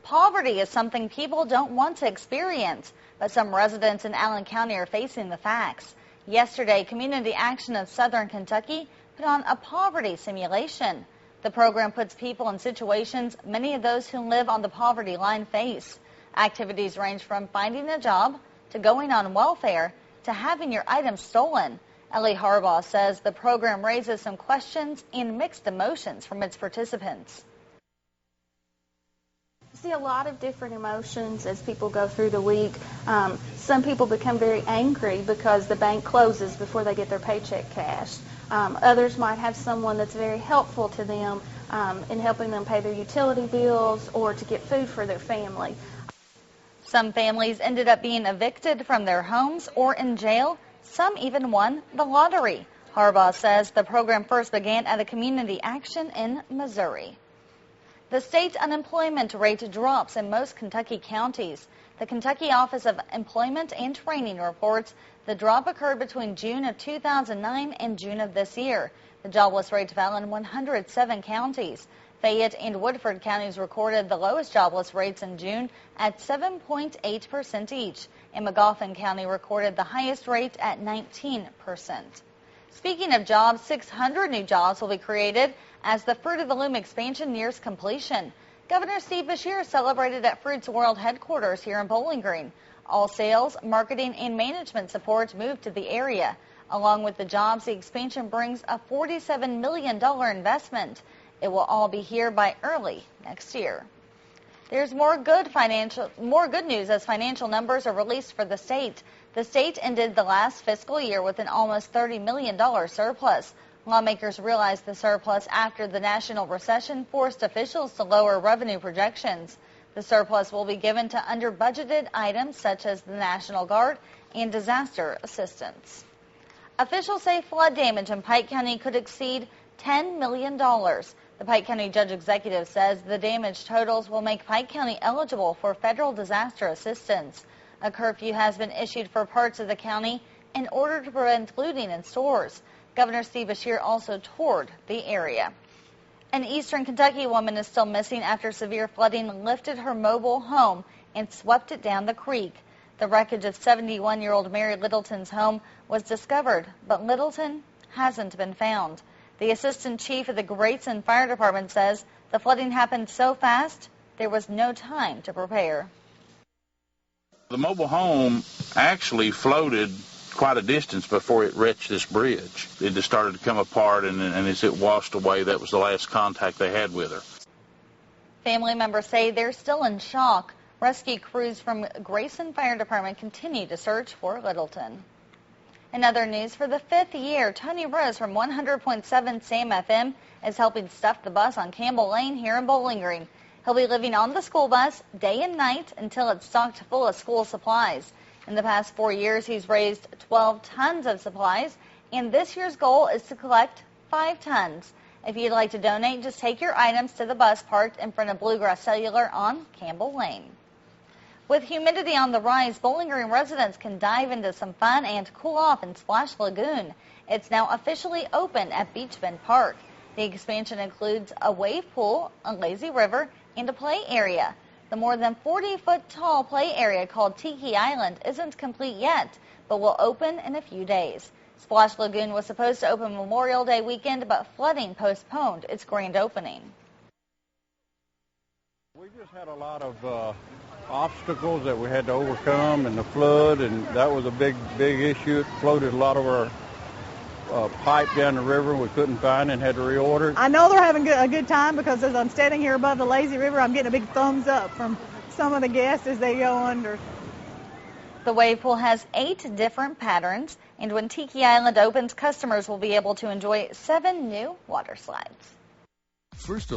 Poverty is something people don't want to experience, but some residents in Allen County are facing the facts. Yesterday, Community Action of Southern Kentucky put on a poverty simulation. The program puts people in situations many of those who live on the poverty line face. Activities range from finding a job to going on welfare to having your items stolen. ELLIE HARBAUGH says the program raises some questions and mixed emotions from its participants. See a lot of different emotions as people go through the week. Some people become very angry because the bank closes before they get their paycheck cashed. Others might have someone that's very helpful to them in helping them pay their utility bills or to get food for their family. Some families ended up being evicted from their homes or in jail. Some even won the lottery. Harbaugh says the program first began at a community action in Missouri. The state unemployment rate drops in most Kentucky counties. The Kentucky Office of Employment and Training reports the drop occurred between June of 2009 and June of this year. The jobless rate fell in 107 counties. Fayette and Woodford counties recorded the lowest jobless rates in June at 7.8% each, and Magoffin County recorded the highest rate at 19%. Speaking of jobs, 600 new jobs will be created as the Fruit of the Loom expansion nears completion. Governor Steve Beshear celebrated at Fruit's World headquarters here in Bowling Green. All sales, marketing, and management support moved to the area. Along with the jobs, the expansion brings a $47 million investment. It will all be here by early next year. There's more good news as financial numbers are released for the state. The state ended the last fiscal year with an almost $30 million surplus. Lawmakers realized the surplus after the national recession forced officials to lower revenue projections. The surplus will be given to under-budgeted items such as the National Guard and disaster assistance. Officials say flood damage in Pike County could exceed $10 million. The Pike County Judge Executive says the damage totals will make Pike County eligible for federal disaster assistance. A curfew has been issued for parts of the county in order to prevent looting in stores. Governor Steve Beshear also toured the area. An eastern Kentucky woman is still missing after severe flooding lifted her mobile home and swept it down the creek. The wreckage of 71-year-old Mary Littleton's home was discovered, but Littleton hasn't been found. The assistant chief of the GRAYSON Fire Department says the flooding happened so fast there was no time to prepare. The mobile home actually floated quite a distance before it reached this bridge. It just started to come apart, and as it washed away, that was the last contact they had with her. Family members say they're still in shock. Rescue crews from GRAYSON Fire Department continue to search for Littleton. In other news, for the 5th year, Tony Rose from 100.7 SAM FM is helping stuff the bus on Campbell Lane here in Bowling Green. He'll be living on the school bus day and night until it's stocked full of school supplies. In the past 4 years, he's raised 12 tons of supplies, and this year's goal is to collect 5 tons. If you'd like to donate, just take your items to the bus parked in front of Bluegrass Cellular on Campbell Lane. With humidity on the rise, Bowling Green residents can dive into some fun and cool off in Splash Lagoon. It's now officially open at Beach Bend Park. The expansion includes a wave pool, a lazy river, and a play area. The more than 40-foot-tall play area called Tiki Island isn't complete yet, but will open in a few days. Splash Lagoon was supposed to open Memorial Day weekend, but flooding postponed its grand opening. We just had a lot of obstacles that we had to overcome, and the flood, and that was a big issue. It floated a lot of our pipe down the river we couldn't find and had to reorder. I know they're having a good time because as I'm standing here above the lazy river, I'm getting a big thumbs up from some of the guests as they go under. The wave pool has 8 different patterns, and when Tiki Island opens, customers will be able to enjoy 7 new water slides. First